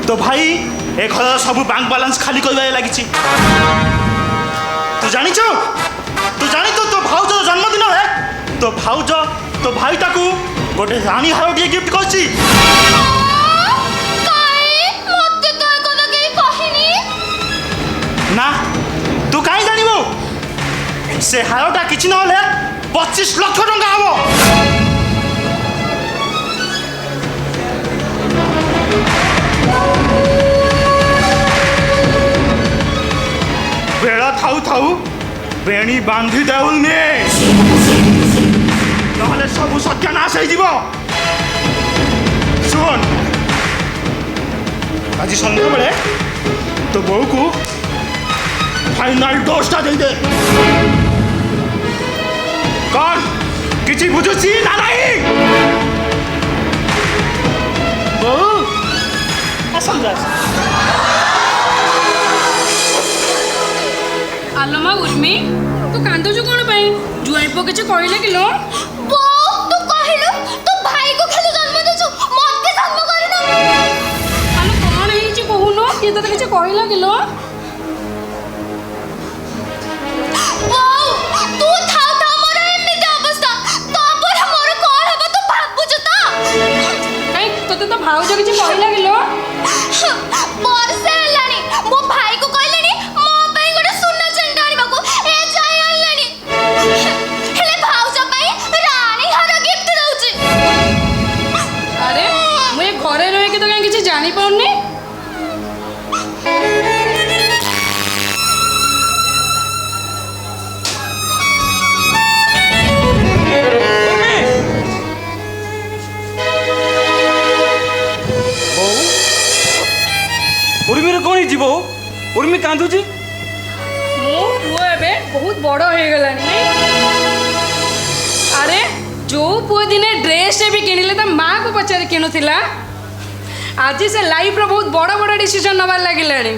तो भाई ए घर सब बैंक बैलेंस खाली करवाए लगी। तू जानी तो भाउज जन्मदिन है तो भाउज तो भाई ताकू गोटे रानी हार टे गिफ्ट करछि। ना तू कहीं जानबो से हारटा किछि न होले 25 लाख टंका हबो। बेड़ा थाऊ थाऊ बेणी बांधी देउल ने नहले सब सत्यानाश हो जीव। सुन आज संध्या बेले तो बहू को फाइनल डोजटा दे दे। कौन किसी बुझुची ना नहीं बहू असंग आलोमा उर्मी तू कांदुछु कोन पई जुआइपो किछ कहले किलो बो तू कहलु तू भाई को खाली जन्म देछु मते जन्म करना। आलो कोन हेछि कहूनो कि तते किछ कहला किलो बो तू था मोर एमिति अवस्था तो पर मोर कोन हबो तू भाबुछु त काई तते तो भाउज किछ कहला किलो बरसे लानी मो भाई को कहलेनी मो पई गोटे सुन्ना चंदा आनिबाकू ए जाय आनलानी हेले भाउज पई रानी हार गिफ्ट दउची। अरे मुए घरे रहे के तो काई किछ जानि पउनी। उर्मीर कौन जीव उर्मी कांदुची मो पुओ एबे बहुत बड़ हो गलानी नहीं। अरे जो पुओ दिने ड्रेस भी किनिले त माँ को पचारि किनुथिला आज से लाइफ रो बहुत बड़ बड़ डिसीजन नबार लागिलानी।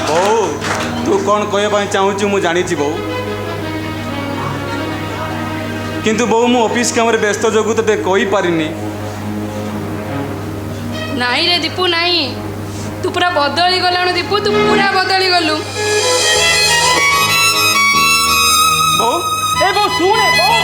बहु तू कौन कहबा चाहूँ मु जानी बहु किंतु बहु मु ऑफिस काम व्यस्त जोगु ते कहि पारिनी। नहीं रे दीपू नहीं तू पूरा बदली गलाणु दीपू तू पूरा बदली गलु। बहु ए बहु सुने बहु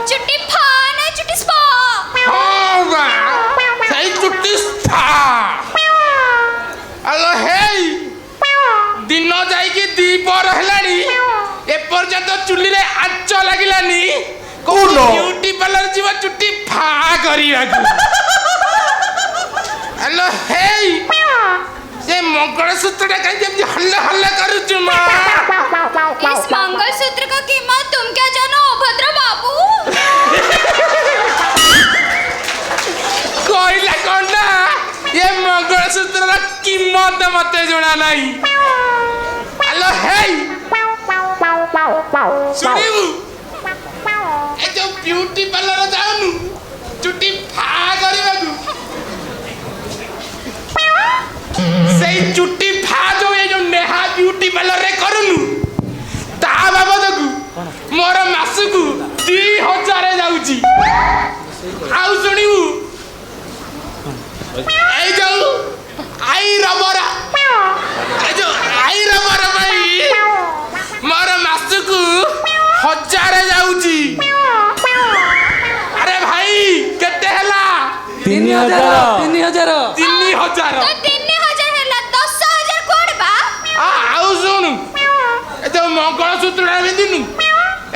चुट्टी फाना चुट्टी स्पा दिन जाइए दीपर है एपर्यंत चुली কোন ब्यूटी पार्लर जीव चुट्टी फा करियाकु हेलो हे से मंगलसूत्रटा कहीं जब हल्ला हल्ला करूछु मां इस मंगलसूत्र का कीमत तुम क्या जानो अभद्र बाबू? कोइला कोंडा ये मंगलसूत्र रा कीमत मते जणा नाही हेलो हे सुनिबु ए जो ब्यूटी पार्लर जाउनु चुट्टी फा करिबाकु सेई चुट्टी फा जो ये जो नेहा ब्यूटी पार्लर रे करूनु ता बाबदकु मोर मासुकु 2000 जाउची आउ सुनिबु এই যাও আই রবরা এই যে আই রবরা ভাই মোর মাসুকু 1000 যাউছি আরে ভাই কেতে হেলা 3000 3000 तो 3000 ହେଲା 10000 कोड बा আউ শুনু এই যে মঙ্গলসূত্রটা বিদিনু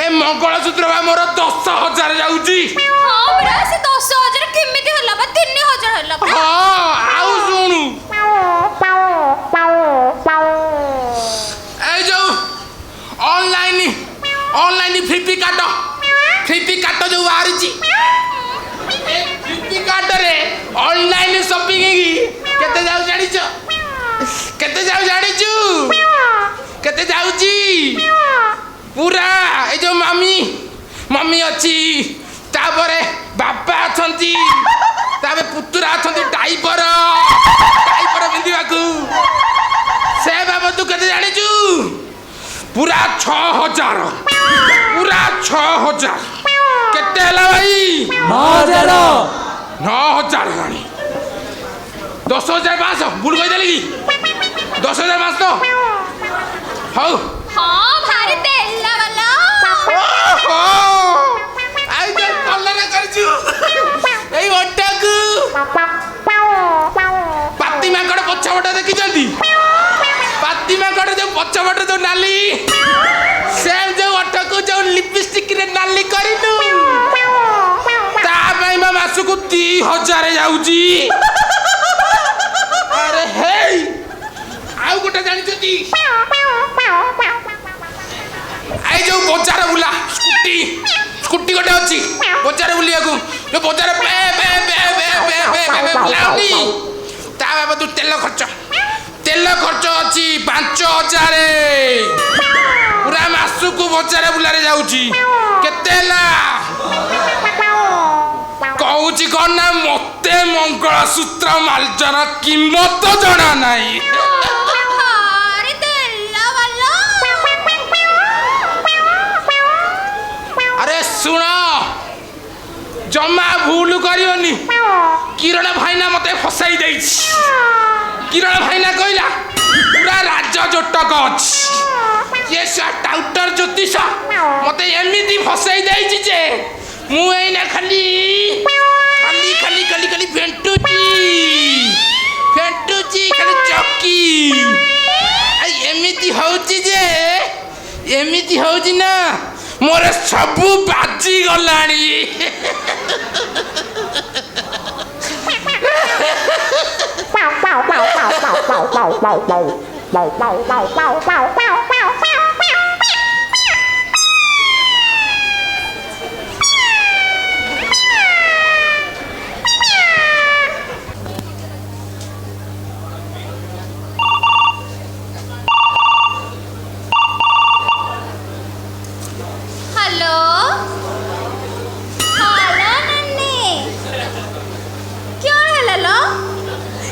এই মঙ্গলসূত্র বা মোর 10000 যাউছি हां बड़ा से 10000 केमिति होला बा 3000 होला बा হ্যাঁ আউ শুনু এই যে অনলাইন ফ্লিপকার্ট जो बाहरिची ए फ्लिपकार्ट रे ऑनलाइन शॉपिंग की केते जाउ जानिचो केते जाउ जानिचू केते जाउची पूरा ए जो मम्मी अछि तापरे बापा अछंती तापरे पुत्रा अछंती डाइपर पिंधिबाकू से बाबा तू केते जानिचू पूरा 6000 पूरा 6000 केते हला भाई 9000 रानी 10500 भूल गई देली 10500 तो हौ हां भारी तेला वाला ओहो आई जे कलर करछु एई ओटाकू पाती माकड़ पछवटा देखि जल्दी पाती माकड़ जो पछवटा जो नाली से जो ओटाकू जो लिपस्टिक रे नाली करिनु ता भाई मा मासुकु 3000 जाउची अरे हे आउ गोटा जानि छती आई जो बजार बुला स्कूटी गोटे अछि बजार बुलिया को जो बजार पे बुलानी ता बाबा तू तेल खर्च अछि 5000 पूरा मासु को बजार बुला रे जाउची केते ला कहूची कोन ना मते मंगलसूत्र मालजर कीमत जणा नाही भारी तेला वाला अरे सुन जमा भूल करियोनी किरण भाईना मते फसाई देछि किरण भाईना कहला पूरा राज्य जोटक अछि ये टाउटर ज्योतिष मते एमिति फसाई देछि जे मु एना खाली फेंटुची खाली चक्की आई एमिति होउची ना मोर सबु बाजी गलाणी हेलो हाला नन्नी क्यों है ललो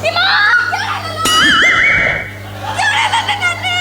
इमा क्यों है ललो नन्नी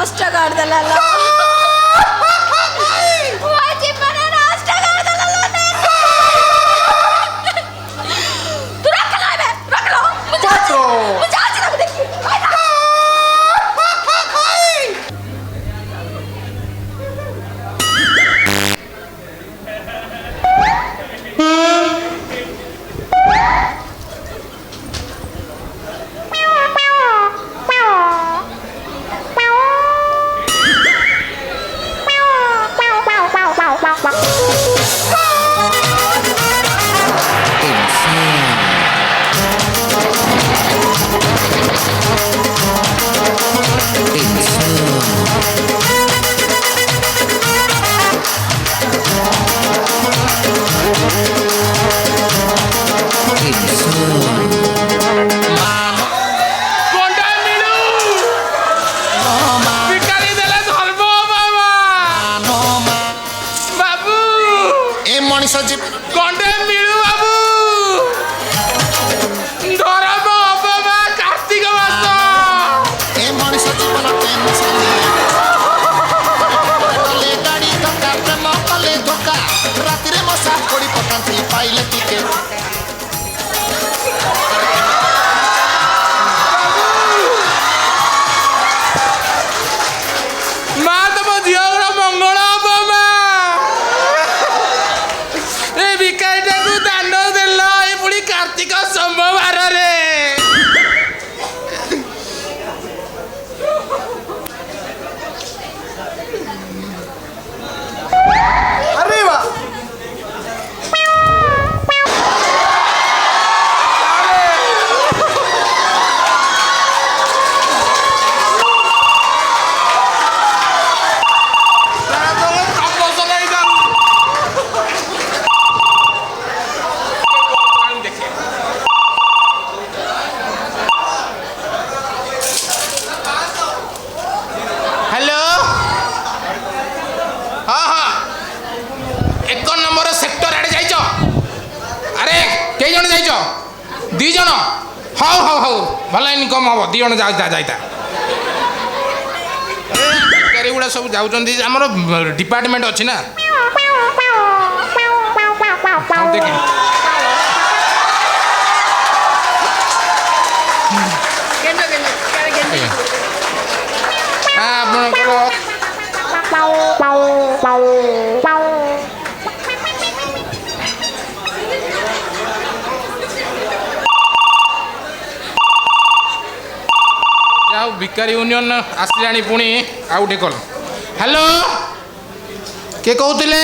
নষ্ট করে দেলা ମୋ ଜୀବନ ନଷ୍ଟ କରିଦେଲା ତୁ ରଖିଲ ଏବେ ରଖିଲ ମୁଁ ଯାଉଛି ତାକୁ ଦେଖି গন্ডে মিলু বাবু ধরম অবমা কার্তিক মাস এ মଣିষ জীবন কলে গাড়ি ধক্কা প্রেম কলে ধোকা রাতিরে মশা পড়ি পকান্তি পাইলে টিকে মা তম ঝিওর মঙ্গল অবমা এ ভিকারিটাকু দান দেল এ পুଣି কার্তিক সোমবারে Arriba! হ্যালো হ্যাঁ হ্যাঁ 1 নম্বর সেক্টর আড়ে যাইছ আরে কে জন যাইছ 2 জন হও হও হও ভালো ইনকম হব 2 জন যাইতা এগুলা সব যাচ্ছেন আমার ডিপার্টমেন্ট অছি না দেখি আপনার যাও ভিকারি ইউনিয়ন আসলানি পুଣି ଆଉ ଗୋଟେ କଲ୍ ହ୍ୟାଲୋ କିଏ କହୁଥିଲେ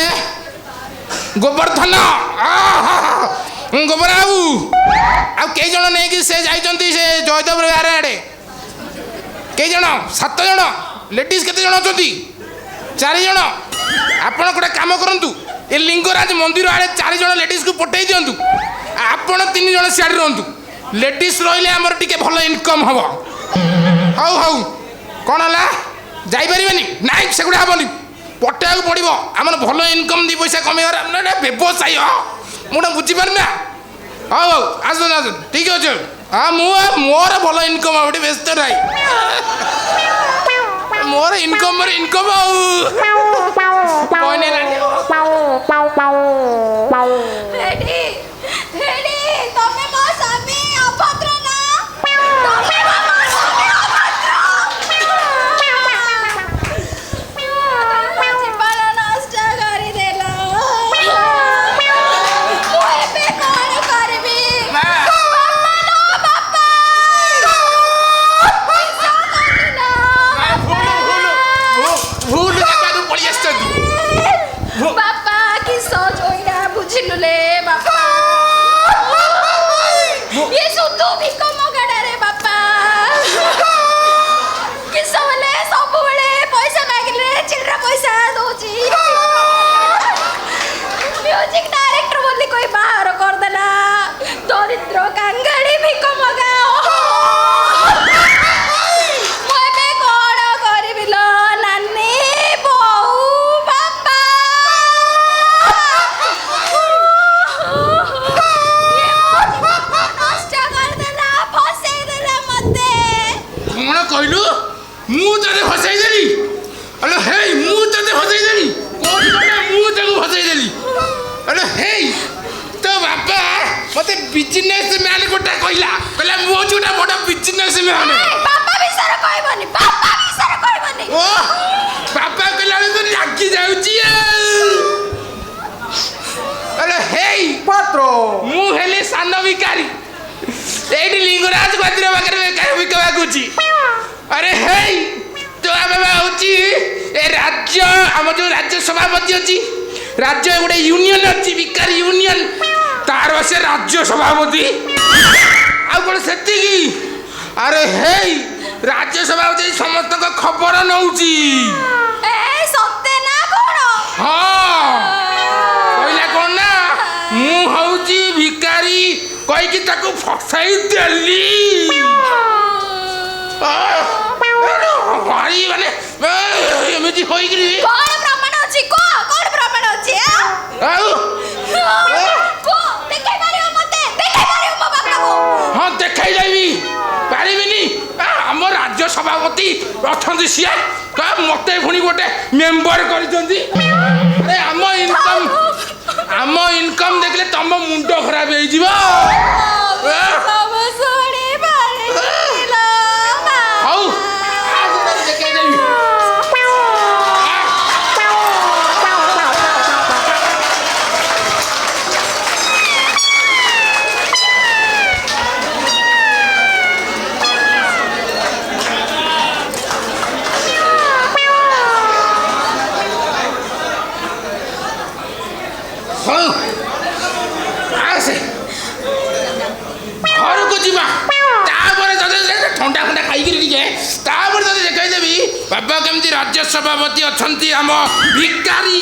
ଗୋବର୍ଦ୍ଧନ ଗୋବର ବାବୁ ଆଉ କେଇ ଜଣ ନେଇକି ସେ ଯାଇଛନ୍ତି ସେ ଜୟଦେବ ବିହାର ଆଡ଼େ କେଇ ଜଣ 7 ଜଣ ଲେଡ଼ିଜ୍ କେତେ ଜଣ ଅଛନ୍ତି 4 ଜଣ ଆପଣ ଗୋଟେ କାମ କରନ୍ତୁ ଏ ଲିଙ୍ଗରାଜ ମନ୍ଦିର ଆଡ଼େ 4 ଜଣ ଲେଡ଼ିଜ୍କୁ ପଠେଇ ଦିଅନ୍ତୁ ଆପଣ 3 ଜଣ ସିଆଡ଼େ ରୁହନ୍ତୁ ଲେଡ଼ିଜ୍ ରହିଲେ ଆମର ଟିକେ ଭଲ ଇନକମ୍ ହେବ ହଉ ହଉ କ'ଣ ହେଲା ଯାଇପାରିବେନି ନାଇଁ ସେଗୁଡ଼ା ହେବନି ପଠେଇବାକୁ ପଡ଼ିବ ଆମର ଭଲ ଇନକମ୍ 2 ପଇସା କମେଇବାର ବ୍ୟବସାୟ ମୁଁ ଗୋଟେ ବୁଝିପାରୁନି ନା ହଉ ହଉ ଆସନ୍ତୁ ଆସନ୍ତୁ ଠିକ୍ ଅଛି ହଁ ମୁଁ ମୋର ଭଲ ଇନକମ୍ ହେବ ଟିକେ ବ୍ୟସ୍ତ ନାହିଁ ମୋର ଇନକମ୍ ଆଉ ହେଡି ତମେ ମୋ ସ୍ୱାମୀ ଅଭଦ୍ର ନା ତମେ ମୋ ସ୍ୱାମୀ ଅଭଦ୍ର ଜୀବନ ନଷ୍ଟ କରିଦେଲ ମୁଁ ଏବେ କ'ଣ କରିବି ଭୁଲ ଜାଗାରୁ ପଳେଇ ଆସିଛନ୍ତି ଭସେଇଦେଲି ଆଲୋ ହେଇ ମୁଁ ତତେ ଭସେଇଦେଲି କୋଉଠି ଗଲେ ମୁଁ ତାକୁ ଭସେଇଦେଲି ଆଲୋ ହେଇ ତୋ ବାପା ମତେ ବିଜନେସ୍ ମ୍ୟାନ୍ ଗୋଟେ କହିଲା ମୁଁ ହଉଛି ଗୋଟେ ବଡ଼ ବିଜନେସ୍ ମ୍ୟାନ୍ ବାପା ବିଷୟରେ କହିବନି ଓ ବାପା କହିଲା ବେଳକୁ ଲାଗି ଯାଉଛି ଆଲୋ ହେଇ ପାତ୍ର ମୁଁ ହେଲି ସାନ ଭିକାରୀ ଏଇଠି ଲିଙ୍ଗରାଜ ମନ୍ଦିର ପାଖରେ ବିକା ମାଗୁଛି ଆରେ ହେଇ ତୋ ବାବା ହଉଛି ଏ ରାଜ୍ୟ ଆମର ଯୋଉ ରାଜ୍ୟ ସଭାପତି ଅଛି ରାଜ୍ୟ ଗୋଟେ ୟୁନିୟନ ଅଛି ଭିକାରୀ ୟୁନିୟନ ତାର ସେ ରାଜ୍ୟ ସଭାପତି ଆଉ କଣ ସେତିକି ଆରେ ହେଇ ରାଜ୍ୟ ସଭାପତି ସମସ୍ତଙ୍କ ଖବର ନଉଛି ସତେ ନା କଣ ହଁ କହିଲା କଣ ନା ମୁଁ ହଉଛି ଭିକାରୀ କହିକି ତାକୁ ଫସାଇ ଦେଲି ଭାରି ମାନେ ଏମିତି ହୋଇକିରି କଣ ପ୍ରମାଣ ଅଛି କଣ ପ୍ରମାଣ ଅଛି ଆଉ ଦେଖାଇ ପାରିବ ମତେ ଦେଖାଇ ପାରିବ ମୋ ବାପାକୁ ହଁ ଦେଖାଇ ଦେବି ପାରିବିନି ଆମ ରାଜ୍ୟ ସଭାପତି ଅଛନ୍ତି ସିଏ ମତେ ପୁଣି ଗୋଟେ ମେମ୍ବର କରିଛନ୍ତି ଆରେ ଆମ ଇନକମ୍ ଦେଖିଲେ ତମ ମୁଣ୍ଡ ଖରାପ ହେଇଯିବ ହଉ ଦେଖାଇ ଦେବି ଘରକୁ ଯିବା ତାପରେ ଥଣ୍ଡା ଫଣ୍ଡା ଖାଇକିରି ଟିକେ ତାପରେ ତତେ ଦେଖାଇଦେବି ବାବା କେମିତି ରାଜ୍ୟ ସଭାପତି ଅଛନ୍ତି ଆମ ଭିକାରୀ